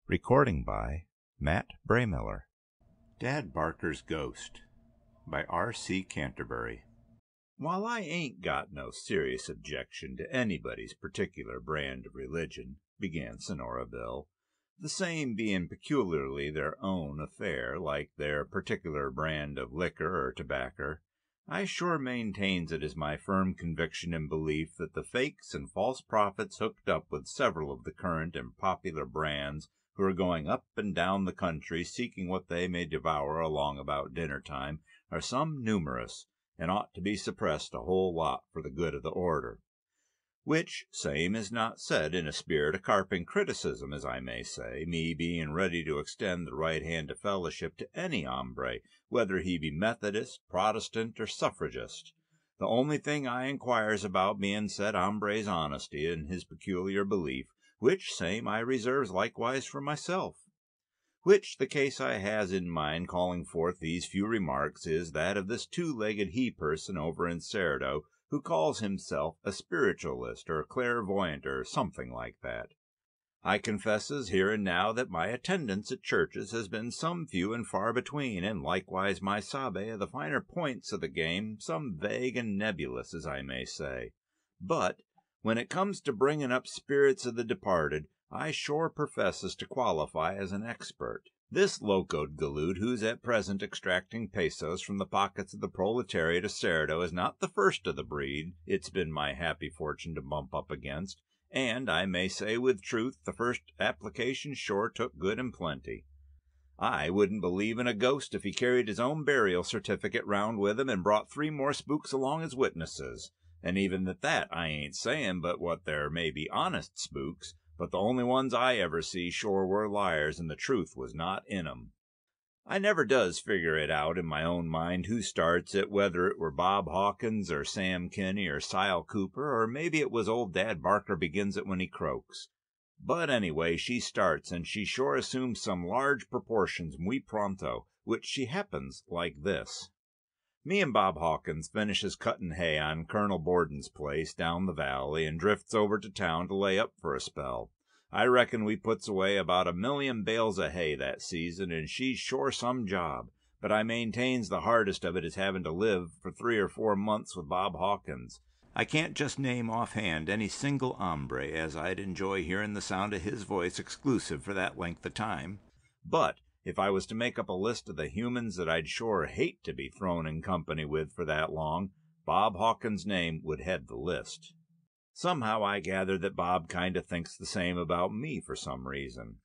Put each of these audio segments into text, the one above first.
Recording by Matt Braymiller. Dad Barker's Ghost by R.C. Canterbury. While I ain't got no serious objection to anybody's particular brand of religion, began Sonora Bill, the same being peculiarly their own affair, like their particular brand of liquor or tobacco, I sure maintains it is my firm conviction and belief that the fakes and false prophets hooked up with several of the current and popular brands who are going up and down the country seeking what they may devour along about dinner time are some numerous, and ought to be suppressed a whole lot for the good of the order. Which same is not said in a spirit of carping criticism, as I may say, me being ready to extend the right hand of fellowship to any hombre, whether he be Methodist, Protestant, or suffragist. The only thing I inquires about being said hombre's honesty and his peculiar belief, which same I reserves likewise for myself. Which the case I has in mind calling forth these few remarks is that of this two-legged he-person over in Cerdo, who calls himself a spiritualist or a clairvoyant or something like that. I confesses here and now that my attendance at churches has been some few and far between, and likewise my sabe of the finer points of the game some vague and nebulous, as I may say. But when it comes to bringing up spirits of the departed, I sure professes to qualify as an expert. This locoed galoot who's at present extracting pesos from the pockets of the proletariat of Cerdo is not the first of the breed it's been my happy fortune to bump up against, and I may say with truth the first application sure took good and plenty. I wouldn't believe in a ghost if he carried his own burial certificate round with him and brought 3 more spooks along as witnesses. And even at that I ain't saying but what there may be honest spooks, but the only ones I ever see sure were liars, and the truth was not in 'em. I never does figure it out in my own mind who starts it, whether it were Bob Hawkins or Sam Kinney or Sile Cooper, or maybe it was old Dad Barker begins it when he croaks. But anyway, she starts, and she sure assumes some large proportions muy pronto, which she happens like this. Me and Bob Hawkins finishes cutting hay on Colonel Borden's place down the valley and drifts over to town to lay up for a spell. I reckon we puts away about 1,000,000 bales of hay that season, and she's sure some job, but I maintains the hardest of it is having to live for 3 or 4 months with Bob Hawkins. I can't just name offhand any single hombre as I'd enjoy hearing the sound of his voice exclusive for that length of time, but if I was to make up a list of the humans that I'd sure hate to be thrown in company with for that long, Bob Hawkins' name would head the list. Somehow I gather that Bob kind of thinks the same about me for some reason.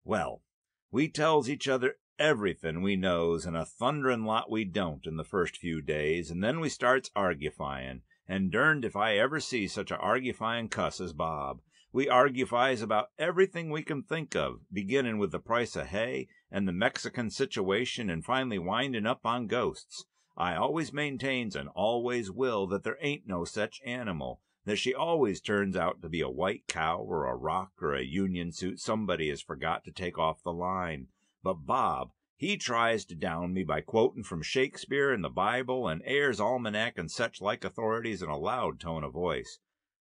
Well, we tells each other everything we knows and a thunderin' lot we don't in the first few days, and then we starts argufying, and derned if I ever see such a argufying cuss as Bob. We argufies about everything we can think of, beginning with the price of hay and the Mexican situation, and finally winding up on ghosts. I always maintains and always will that there ain't no such animal, that she always turns out to be a white cow or a rock or a union suit somebody has forgot to take off the line. But Bob, he tries to down me by quoting from Shakespeare and the Bible and Ayer's Almanac and such like authorities in a loud tone of voice.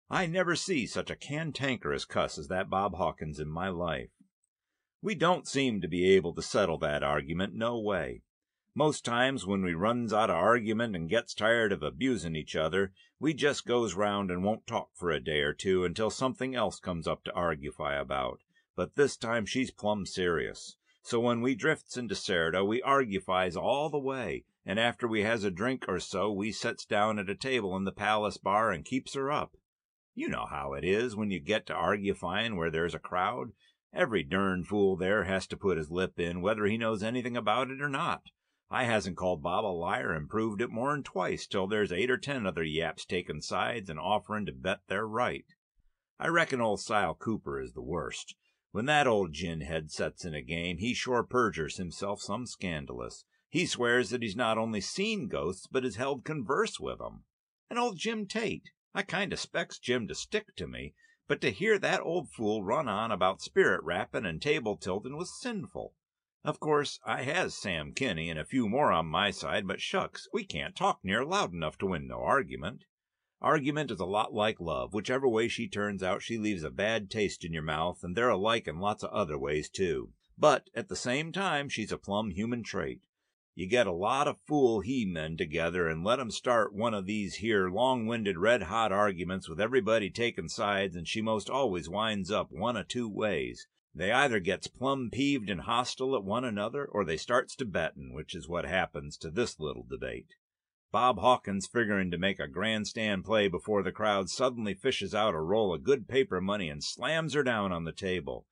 I never see such a cantankerous cuss as that Bob Hawkins in my life. We don't seem to be able to settle that argument no way. Most times when we runs out of argument and gets tired of abusing each other, we just goes round and won't talk for a day or two until something else comes up to argufy about. But this time she's plumb serious. So when we drifts into Cerdo, we argufies all the way, and after we has a drink or so, we sets down at a table in the Palace Bar and keeps her up. You know how it is when you get to argufying where there's a crowd. Every dern fool there has to put his lip in, whether he knows anything about it or not. I hasn't called Bob a liar and proved it more'n twice till there's 8 or 10 other yaps taking sides and offering to bet they're right. I reckon old Sile Cooper is the worst. When that old gin-head sets in a game, he sure perjures himself some scandalous. He swears that he's not only seen ghosts, but has held converse with 'em. And old Jim Tate, I kind of expects Jim to stick to me, but to hear that old fool run on about spirit rapping and table tilting was sinful. Of course, I has Sam Kinney and a few more on my side, but shucks, we can't talk near loud enough to win no argument. Argument is a lot like love. Whichever way she turns out, she leaves a bad taste in your mouth, and they're alike in lots of other ways, too. But at the same time, she's a plumb human trait. You get a lot of fool he-men together and let 'em start one of these here long-winded red-hot arguments with everybody taking sides, and she most always winds up one of two ways. They either gets plumb peeved and hostile at one another, or they starts to bettin', which is what happens to this little debate. Bob Hawkins, figuring to make a grandstand play before the crowd, suddenly fishes out a roll of good paper money and slams her down on the table.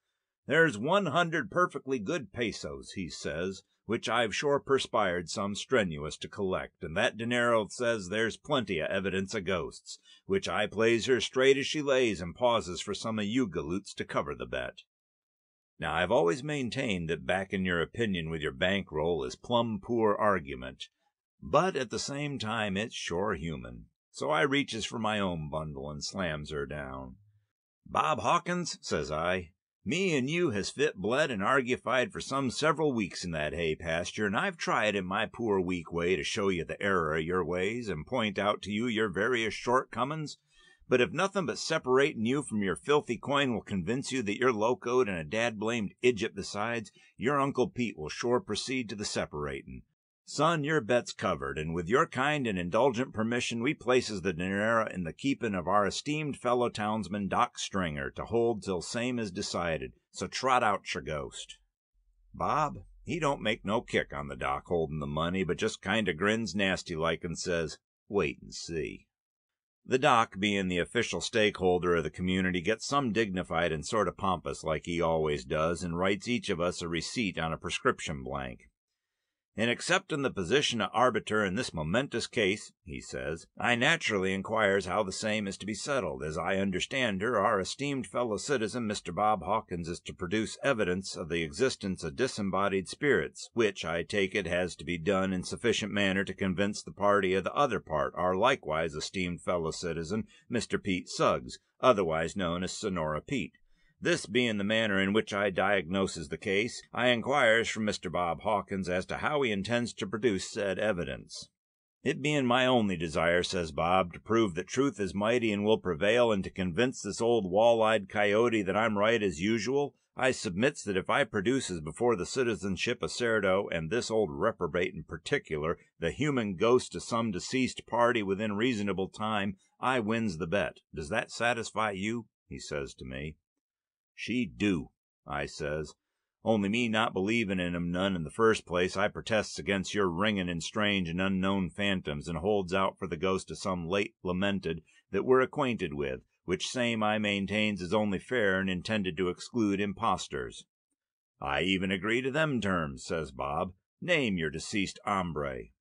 "There's 100 perfectly good pesos," he says, "which I've sure perspired some strenuous to collect, and that dinero says there's plenty o' evidence o' ghosts, which I plays her straight as she lays and pauses for some of you galoots to cover the bet." Now, I've always maintained that backing your opinion with your bankroll is plumb poor argument, but at the same time it's sure human. So I reaches for my own bundle and slams her down. "Bob Hawkins," says I, "me and you has fit bled and argufied for some several weeks in that hay pasture, and I've tried in my poor weak way to show you the error of your ways and point out to you your various shortcomin's. But if nothing but separating you from your filthy coin will convince you that you're locoed and a dad-blamed idjit besides, your Uncle Pete will sure proceed to the separating. Son, your bet's covered, and with your kind and indulgent permission, we places the dinero in the keeping of our esteemed fellow townsman, Doc Stringer, to hold till same is decided. So trot out your ghost." Bob, he don't make no kick on the Doc holding the money, but just kind of grins nasty like and says, "Wait and see." The Doc, being the official stakeholder of the community, gets some dignified and sort of pompous like he always does, and writes each of us a receipt on a prescription blank. "In accepting the position of arbiter in this momentous case," he says, "I naturally inquires how the same is to be settled. As I understand her, our esteemed fellow citizen, Mr. Bob Hawkins, is to produce evidence of the existence of disembodied spirits, which, I take it, has to be done in sufficient manner to convince the party of the other part, our likewise esteemed fellow citizen, Mr. Pete Suggs, otherwise known as Sonora Pete. This being the manner in which I diagnoses the case, I inquires from Mr. Bob Hawkins as to how he intends to produce said evidence." "It being my only desire," says Bob, "to prove that truth is mighty and will prevail, and to convince this old wall-eyed coyote that I'm right as usual, I submits that if I produces before the citizenship of Cerdo, and this old reprobate in particular, the human ghost of some deceased party within reasonable time, I wins the bet. Does that satisfy you?" he says to me. "She do," I says. "Only me not believing in 'em none in the first place, I protests against your ringing in strange and unknown phantoms, and holds out for the ghost of some late lamented that we're acquainted with, which same I maintains is only fair and intended to exclude impostors." "I even agree to them terms," says Bob. "Name your deceased hombre."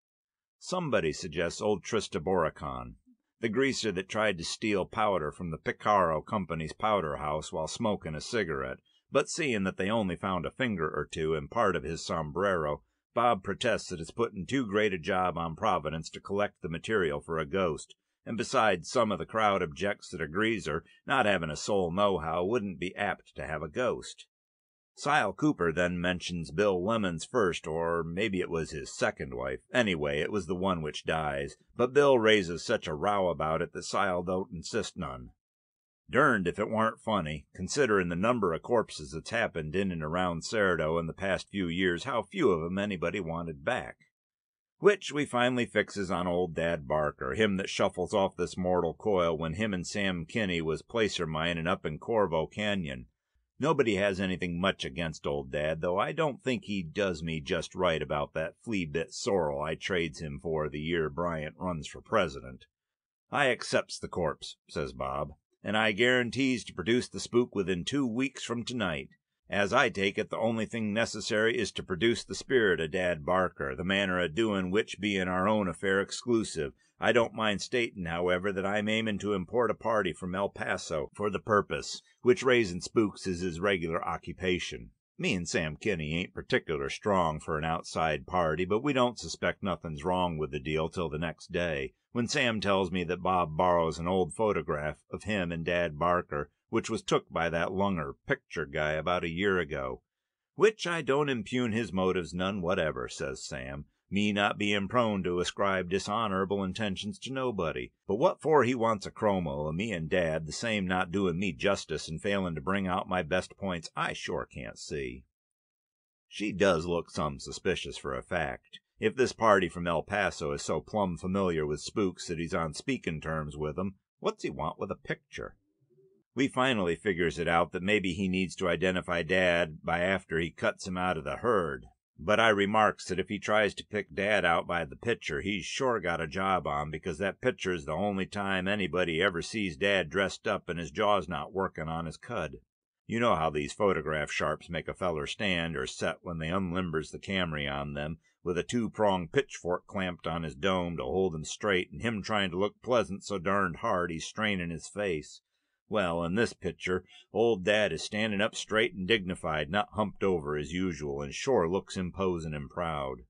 Somebody suggests old Tristaboricon, the greaser that tried to steal powder from the Picaro Company's powder house while smoking a cigarette, but seeing that they only found a finger or two and part of his sombrero, Bob protests that it's putting too great a job on Providence to collect the material for a ghost, and besides some of the crowd objects that a greaser, not having a soul nohow, wouldn't be apt to have a ghost. Sile Cooper then mentions Bill Lemon's first, or maybe it was his second wife. Anyway, it was the one which dies, but Bill raises such a row about it that Sile don't insist none. Derned if it warn't funny, considerin' the number of corpses that's happened in and around Cerdo in the past few years, how few of 'em anybody wanted back. Which we finally fixes on old Dad Barker, him that shuffles off this mortal coil when him and Sam Kinney was placer mining up in Corvo Canyon. Nobody has anything much against old Dad, though I don't think he does me just right about that flea-bit sorrel I trades him for the year Bryant runs for president. "I accepts the corpse," says Bob, "and I guarantees to produce the spook within 2 weeks from tonight. As I take it, the only thing necessary is to produce the spirit of Dad Barker, the manner of doing which being our own affair exclusive. I don't mind stating, however, that I'm aiming to import a party from El Paso for the purpose, which raisin' spooks is his regular occupation. Me and Sam Kinney ain't particular strong for an outside party, but we don't suspect nothing's wrong with the deal till the next day, when Sam tells me that Bob borrows an old photograph of him and Dad Barker, which was took by that Lunger picture guy about a year ago. Which I don't impugn his motives none whatever," says Sam, me not being prone to ascribe dishonorable intentions to nobody. But what for he wants a chromo of me and Dad, the same not doing me justice and failing to bring out my best points, I sure can't see. She does look some suspicious for a fact. If this party from El Paso is so plumb familiar with spooks that he's on speaking terms with 'em, what's he want with a picture? We finally figures it out that maybe he needs to identify Dad by after he cuts him out of the herd. But I remarks that if he tries to pick Dad out by the picture, he's sure got a job on, because that picture's the only time anybody ever sees Dad dressed up and his jaw's not working on his cud. You know how these photograph sharps make a feller stand or set when they unlimbers the camera on them, with a two-pronged pitchfork clamped on his dome to hold him straight, and him trying to look pleasant so darned hard he's strainin' his face. Well, in this picture, old Dad is standing up straight and dignified, not humped over as usual, and sure looks imposin' and proud.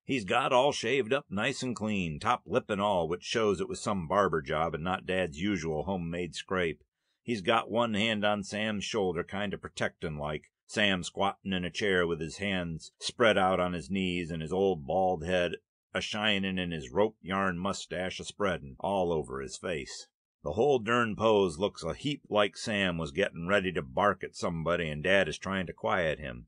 He's got all shaved up nice and clean, top lip and all, which shows it was some barber job and not Dad's usual homemade scrape. He's got one hand on Sam's shoulder, kind of protectin' like, Sam squattin' in a chair with his hands spread out on his knees and his old bald head a-shinin' and his rope yarn mustache a-spreadin' all over his face. The whole dern pose looks a heap like Sam was gettin' ready to bark at somebody and Dad is trying to quiet him.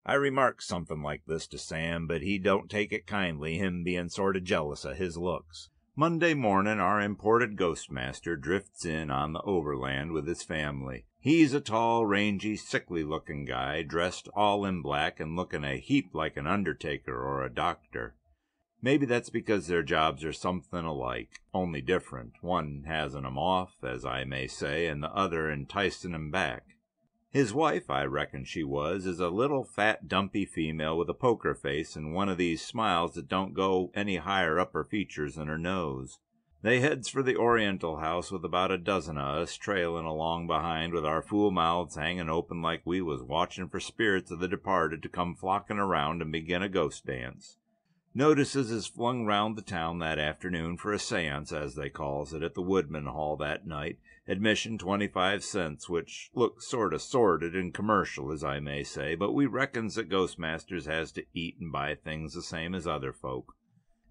I remarks something like this to Sam, but he don't take it kindly, him being sort of jealous of his looks. Monday morning our imported ghost master drifts in on the overland with his family. He's a tall, rangy, sickly-looking guy, dressed all in black and looking a heap like an undertaker or a doctor. Maybe that's because their jobs are something alike, only different. One hasn't 'em off, as I may say, and the other enticing 'em back. His wife, I reckon she was, is a little fat dumpy female with a poker face and one of these smiles that don't go any higher up her features than her nose. They heads for the Oriental house with about a dozen of us trailing along behind with our fool mouths hanging open like we was watching for spirits of the departed to come flocking around and begin a ghost dance. Notices is flung round the town that afternoon for a seance, as they calls it, at the Woodman Hall that night. Admission 25 cents, which looks sort of sordid and commercial, as I may say, but we reckons that Ghostmasters has to eat and buy things the same as other folk.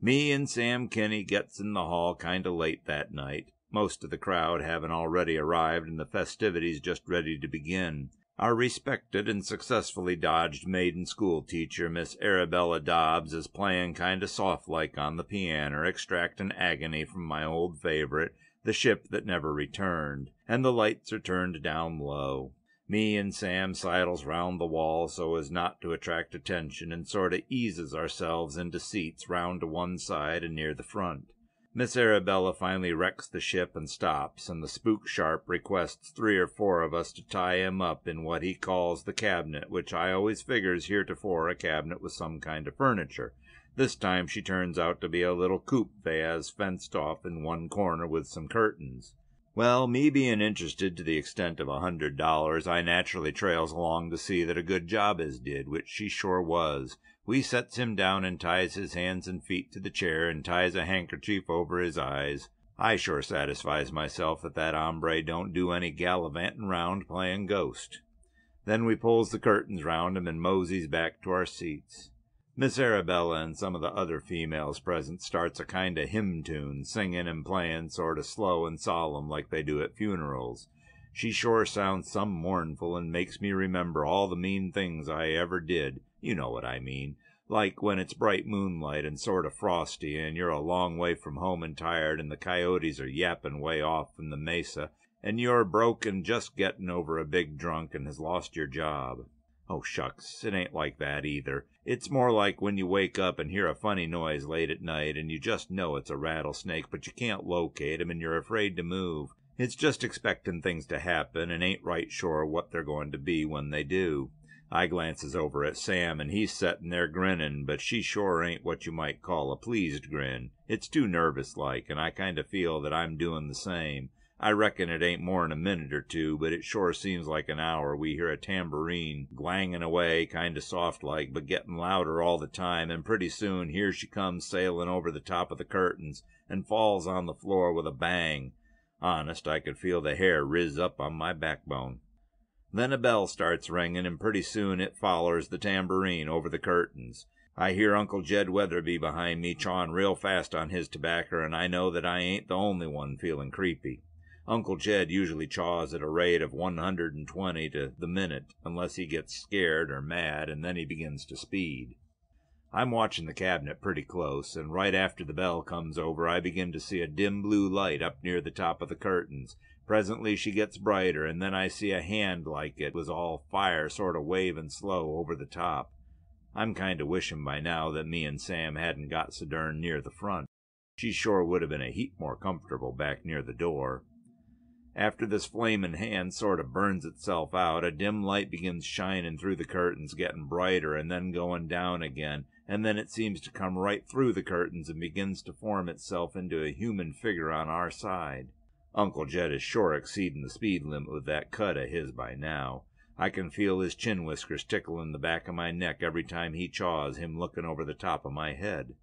Me and Sam Kinney gets in the hall kind of late that night, most of the crowd having already arrived and the festivities just ready to begin. Our respected and successfully dodged maiden school teacher, Miss Arabella Dobbs, is playing kind of soft-like on the piano, extracting agony from my old favorite, The Ship That Never Returned, and the lights are turned down low. Me and Sam sidles round the wall so as not to attract attention and sort of eases ourselves into seats round to one side and near the front. Miss Arabella finally wrecks the ship and stops, and the spook sharp requests 3 or 4 of us to tie him up in what he calls the cabinet, which I always figures heretofore a cabinet with some kind of furniture. This time she turns out to be a little coop they has fenced off in one corner with some curtains. Well, me being interested to the extent of $100, I naturally trails along to see that a good job is did, which she sure was. We sets him down and ties his hands and feet to the chair and ties a handkerchief over his eyes. I sure satisfies myself that hombre don't do any gallivanting round playing ghost. Then we pulls the curtains round him and moseys back to our seats. Miss Arabella and some of the other females present starts a kind of hymn tune, singing and playing sort of slow and solemn like they do at funerals. She sure sounds some mournful and makes me remember all the mean things I ever did. You know what I mean. Like when it's bright moonlight and sort of frosty and you're a long way from home and tired and the coyotes are yapping way off in the mesa and you're broke and just getting over a big drunk and has lost your job. Oh, shucks, it ain't like that either. It's more like when you wake up and hear a funny noise late at night and you just know it's a rattlesnake, but you can't locate 'em and you're afraid to move. It's just expecting things to happen and ain't right sure what they're going to be when they do. I glances over at Sam, and he's settin' there grinnin', but she sure ain't what you might call a pleased grin. It's too nervous-like, and I kind of feel that I'm doing the same. I reckon it ain't more'n a minute or 2, but it sure seems like an hour. We hear a tambourine glangin' away, kind of soft-like, but gettin' louder all the time, and pretty soon here she comes sailin' over the top of the curtains, and falls on the floor with a bang. Honest, I could feel the hair riz up on my backbone. Then a bell starts ringing, and pretty soon it follers the tambourine over the curtains. I hear Uncle Jed Weatherby behind me chawing real fast on his tobacco, and I know that I ain't the only one feeling creepy. Uncle Jed usually chaws at a rate of 120 to the minute, unless he gets scared or mad, and then he begins to speed. I'm watching the cabinet pretty close, and right after the bell comes over, I begin to see a dim blue light up near the top of the curtains. Presently she gets brighter, and then I see a hand like it was all fire sort of waving slow over the top. I'm kind of wishing by now that me and Sam hadn't got so darn near the front. She sure would have been a heap more comfortable back near the door. After this flamin' hand sort of burns itself out, a dim light begins shining through the curtains, getting brighter and then going down again, and then it seems to come right through the curtains and begins to form itself into a human figure on our side. Uncle Jed is sure exceeding the speed limit with that cut of his by now. I can feel his chin whiskers tickling the back of my neck every time he chaws, him looking over the top of my head.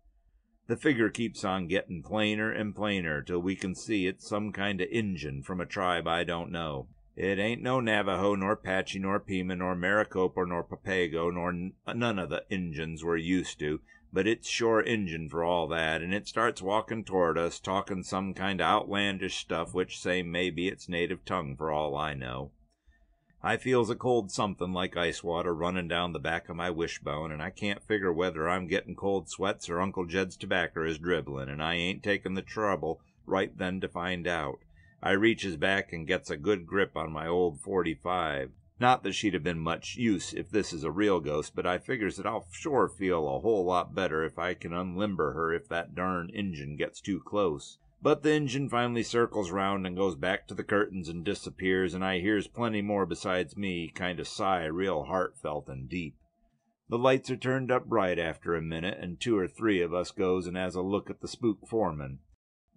The figure keeps on getting plainer and plainer till we can see it's some kind of Injun from a tribe I don't know. It ain't no Navajo, nor Apache, nor Pima, nor Maricopa, nor Papago, nor none of the Injuns we're used to, but it's sure Injun for all that, and it starts walking toward us, talking some kind of outlandish stuff which say maybe it's native tongue for all I know. I feels a cold something like ice water running down the back of my wishbone, and I can't figure whether I'm getting cold sweats or Uncle Jed's tobacco is dribbling, and I ain't taking the trouble right then to find out. I reaches back and gets a good grip on my old 45. Not that she'd have been much use if this is a real ghost, but I figures that I'll sure feel a whole lot better if I can unlimber her if that darn Injun gets too close. But the Injun finally circles round and goes back to the curtains and disappears, and I hears plenty more besides me kind of sigh real heartfelt and deep. The lights are turned up bright after a minute, and 2 or 3 of us goes and has a look at the spook foreman.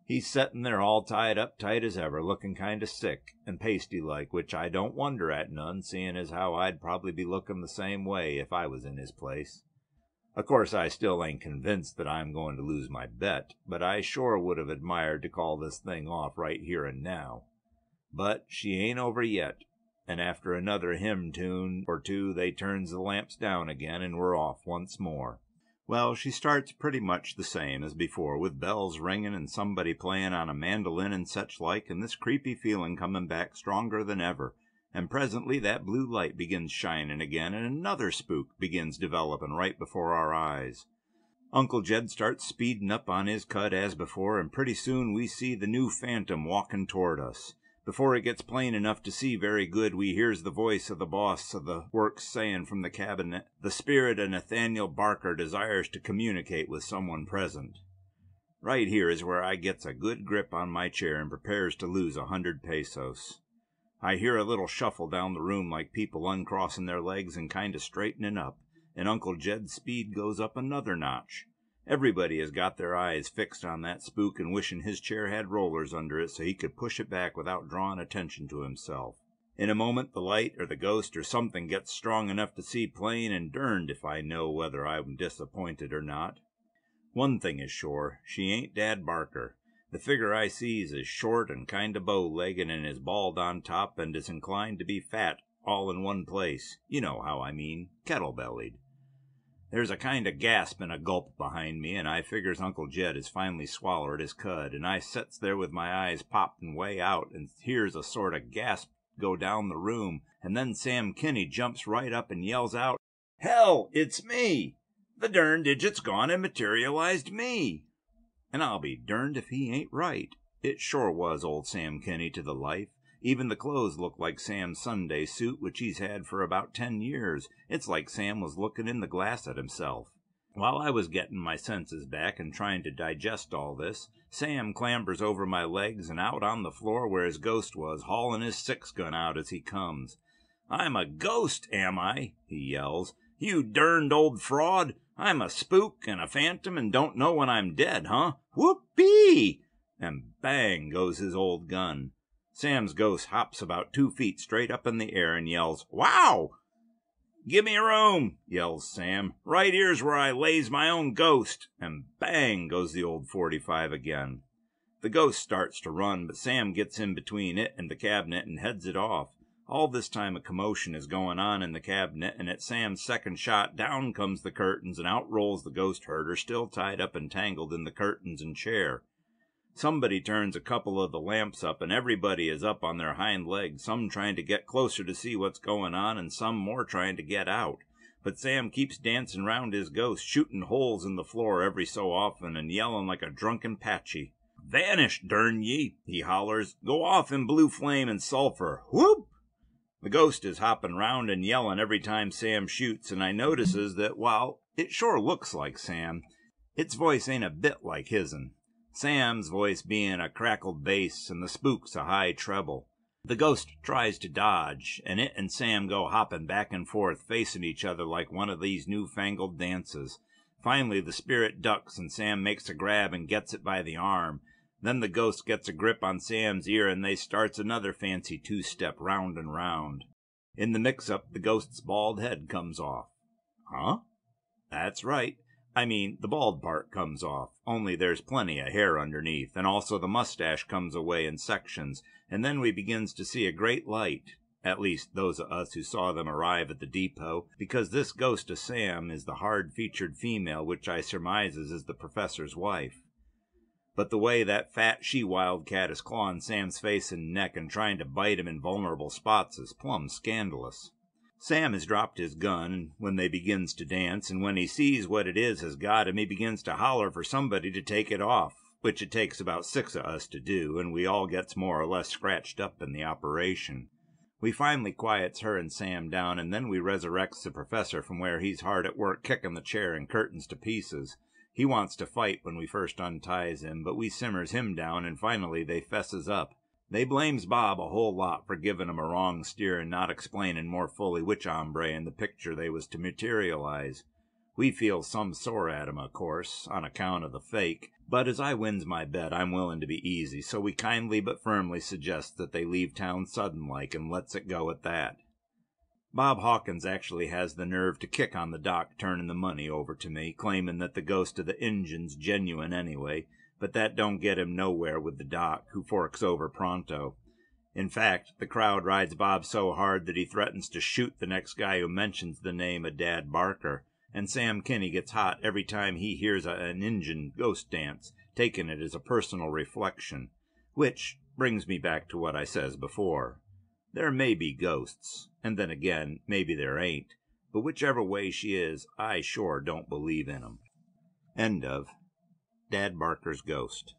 He's settin' there all tied up tight as ever, looking kind of sick and pasty-like, which I don't wonder at none, seeing as how I'd probably be looking the same way if I was in his place. Of course, I still ain't convinced that I'm going to lose my bet, but I sure would have admired to call this thing off right here and now. But she ain't over yet, and after another hymn tune or two, they turns the lamps down again, and we're off once more. Well, she starts pretty much the same as before, with bells ringing and somebody playing on a mandolin and such like, and this creepy feeling coming back stronger than ever. And presently that blue light begins shining again, and another spook begins developing right before our eyes. Uncle Jed starts speeding up on his cut as before, and pretty soon we see the new phantom walking toward us. Before it gets plain enough to see very good, we hears the voice of the boss of the works saying from the cabinet, "The spirit of Nathaniel Barker desires to communicate with someone present." Right here is where I gets a good grip on my chair and prepares to lose 100 pesos. I hear a little shuffle down the room like people uncrossing their legs and kind of straightening up, and Uncle Jed's speed goes up another notch. Everybody has got their eyes fixed on that spook and wishing his chair had rollers under it so he could push it back without drawing attention to himself. In a moment the light or the ghost or something gets strong enough to see plain, and derned if I know whether I'm disappointed or not. One thing is sure, she ain't Dad Barker. The figure I sees is short and kind of bow-legged and is bald on top and is inclined to be fat all in one place. You know how I mean, kettle-bellied. There's a kind of gasp and a gulp behind me, and I figures Uncle Jed has finally swallowed his cud, and I sets there with my eyes popping way out and hears a sort of gasp go down the room, and then Sam Kinney jumps right up and yells out, "Hell, it's me! The darn digit's gone and materialized me!" And I'll be derned if he ain't right. It sure was old Sam Kinney to the life. Even the clothes look like Sam's Sunday suit, which he's had for about 10 years. It's like Sam was looking in the glass at himself. While I was getting my senses back and trying to digest all this, Sam clambers over my legs and out on the floor where his ghost was, hauling his 6-gun out as he comes. "I'm a ghost, am I?" he yells. "You derned old fraud! I'm a spook and a phantom and don't know when I'm dead, huh? Whoopee!" And bang goes his old gun. Sam's ghost hops about 2 feet straight up in the air and yells, "Wow!" "Give me room," yells Sam. "Right here's where I lays my own ghost." And bang goes the old 45 again. The ghost starts to run, but Sam gets in between it and the cabinet and heads it off. All this time a commotion is going on in the cabinet, and at Sam's second shot, down comes the curtains, and out rolls the ghost herder, still tied up and tangled in the curtains and chair. Somebody turns a couple of the lamps up, and everybody is up on their hind legs, some trying to get closer to see what's going on, and some more trying to get out. But Sam keeps dancing round his ghost, shooting holes in the floor every so often, and yelling like a drunken Patchy. "Vanish, dern ye!" he hollers. "Go off in blue flame and sulphur! Whoop!" The ghost is hopping round and yelling every time Sam shoots, and I notices that while it sure looks like Sam, its voice ain't a bit like his'n. Sam's voice being a crackled bass and the spook's a high treble. The ghost tries to dodge, and it and Sam go hopping back and forth, facing each other like one of these newfangled dances. Finally, the spirit ducks, and Sam makes a grab and gets it by the arm. Then the ghost gets a grip on Sam's ear, and they starts another fancy two-step round and round. In the mix-up, the ghost's bald head comes off. Huh? That's right. I mean, the bald part comes off, only there's plenty of hair underneath, and also the mustache comes away in sections, and then we begins to see a great light, at least those of us who saw them arrive at the depot, because this ghost of Sam is the hard-featured female which I surmises is the professor's wife. But the way that fat she-wildcat is clawing Sam's face and neck and trying to bite him in vulnerable spots is plumb scandalous. Sam has dropped his gun when they begins to dance, and when he sees what it is has got him, he begins to holler for somebody to take it off, which it takes about 6 of us to do, and we all gets more or less scratched up in the operation. We finally quiets her and Sam down, and then we resurrects the professor from where he's hard at work kicking the chair and curtains to pieces. He wants to fight when we first unties him, but we simmers him down, and finally they fesses up. They blames Bob a whole lot for giving 'em a wrong steer and not explaining more fully which hombre in the picture they was to materialize. We feel some sore at 'em, of course, on account of the fake, but as I wins my bet, I'm willing to be easy, so we kindly but firmly suggest that they leave town sudden-like and lets it go at that. Bob Hawkins actually has the nerve to kick on the doc turning the money over to me, claiming that the ghost of the Injun's genuine anyway, but that don't get him nowhere with the doc, who forks over pronto. In fact, the crowd rides Bob so hard that he threatens to shoot the next guy who mentions the name of Dad Barker, and Sam Kinney gets hot every time he hears an Injun ghost dance, taking it as a personal reflection. Which brings me back to what I says before. There may be ghosts, and then again, maybe there ain't, but whichever way she is, I sure don't believe in 'em. End of Dad Barker's Ghost.